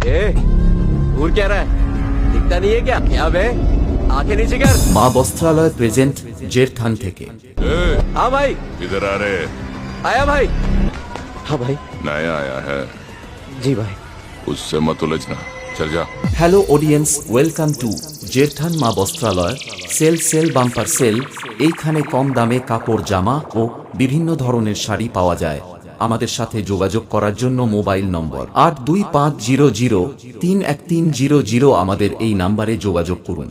ए, घूर क्या रहा है? दिखता नहीं है क्या? क्या बे? आंखें नीचे कर। মা বস্ত্রালয় প্রেজেন্ট জেরথান থেকে। ए, हाँ भाई, इधर आ रहे। आया भाई। हाँ भाई। नया आया है, जी भाई। उससे मत उलझना, चल जा। হ্যালো অডিয়েন্স, ওয়েলকাম টু জেরথান মা বস্ত্রালয়। Sell bumper sell. এইখানে কম দামে কাপড়, জামা ও বিভিন্ন ধরনের শাড়ি পাওয়া যায়। আমাদের সাথে যোগাযোগ করার জন্য মোবাইল নম্বর 8250031300 আমাদের এই নাম্বারে যোগাযোগ করুন।